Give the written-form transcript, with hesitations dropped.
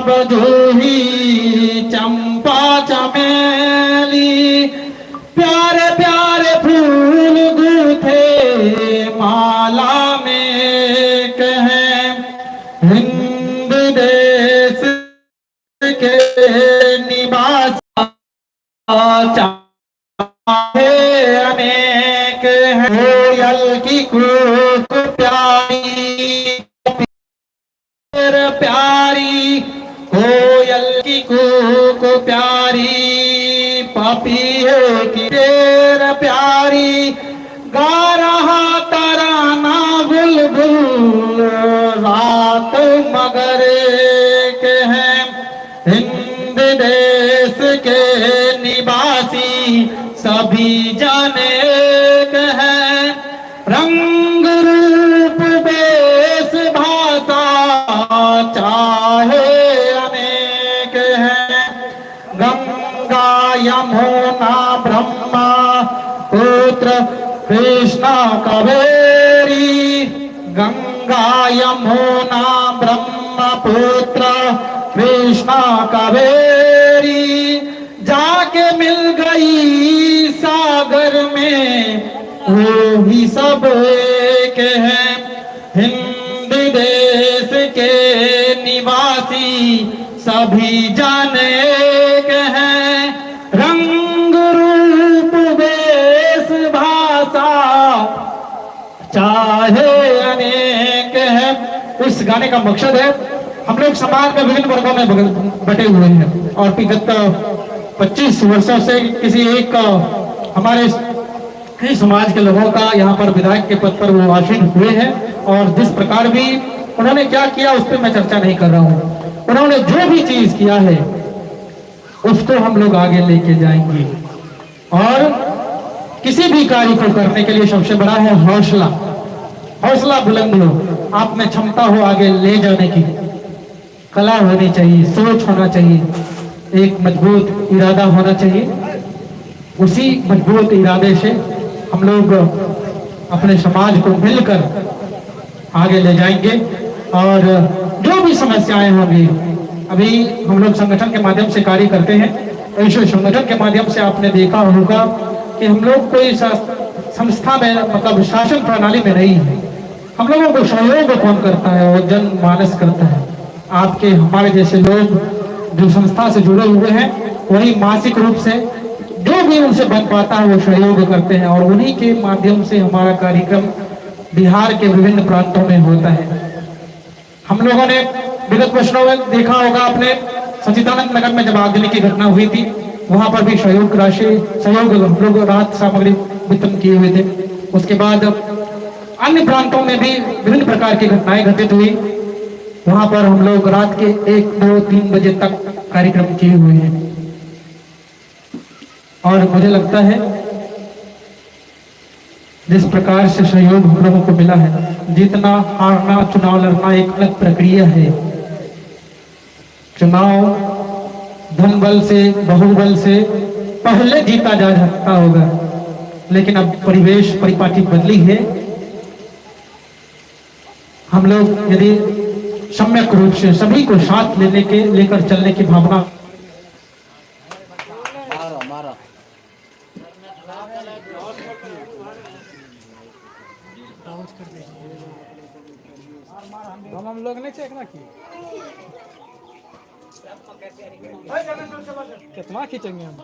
गुलाब जूही चंपा चमेली प्यारे प्यारे फूल गूथे माला में कहें हिंद देश के निवास चाहे अनेक हैं कोयल की कूक प्यारी प्यारी कोयल की कूक प्यारी पपीहे की ढेर प्यारी गा रहा तराना बुलबुल रात मगर के हैं हिंद देश के निवासी सभी जाने के हैं रंग रूप वेश भाषा चाहे अनेक हैं गंगा यमुना ब्रह्मा पुत्र कृष्णा कावेरी गंगा यमुना ब्रह्मा पुत्र कृष्णा कावेरी जाके मिल गई सागर में वो ही सब एक है हिंद देश के निवासी सभी जाने के हैं रंग रूप वेश भाषा चाहे अनेक है। इस गाने का मकसद है हम लोग समाज में विभिन्न वर्गों में बटे हुए हैं और विगत 25 वर्षों से किसी एक हमारे कई समाज के लोगों का यहाँ पर विधायक के पद पर वो आसीन हुए हैं और जिस प्रकार भी उन्होंने क्या किया उस पर मैं चर्चा नहीं कर रहा हूँ। उन्होंने जो भी चीज किया है उसको हम लोग आगे लेके जाएंगे और किसी भी कार्य को करने के लिए सबसे बड़ा है हौसला। हौसला बुलंद हो, आप में क्षमता हो आगे ले जाने की, कला होनी चाहिए, सोच होना चाहिए, एक मजबूत इरादा होना चाहिए। उसी मजबूत इरादे से हम लोग अपने समाज को मिलकर आगे ले जाएंगे और जो भी समस्याएं होंगी अभी हम लोग संगठन के माध्यम से कार्य करते हैं। ऐसे संगठन के माध्यम से आपने देखा होगा कि हम लोग कोई संस्था में मतलब शासन प्रणाली में नहीं है। हम लोगों को सहयोग कौन करता है वो जनमानस करता है। आपके हमारे जैसे लोग जो संस्था से जुड़े हुए हैं वही मासिक रूप से जो भी उनसे बन पाता है वो सहयोग करते हैं और उन्हीं के माध्यम से हमारा कार्यक्रम बिहार के विभिन्न प्रांतों में होता है। हम लोगों ने विगत वर्षों में देखा होगा अपने सचिदानंद नगर में जब आगजनी की घटना हुई थी वहां पर भी सहयोग राशि सहयोग हम लोग राहत सामग्री वितरण किए हुए थे। उसके बाद अन्य प्रांतों में भी विभिन्न प्रकार की घटनाएं घटित हुई, वहां पर हम लोग रात के 1, 2, 3 बजे तक कार्यक्रम किए हुए हैं और मुझे लगता है जिस प्रकार से सहयोग हम लोगों को मिला है, जीतना हारना चुनाव लड़ना एक अलग प्रक्रिया है। चुनाव धन बल से बहुबल से पहले जीता जा सकता होगा लेकिन अब परिवेश परिपाटी बदली है। हम लोग यदि सम्यक रूप से सभी को साथ लेकर चलने की भावना हम लोग नहीं चेक ना की कितना खींचेंगे हम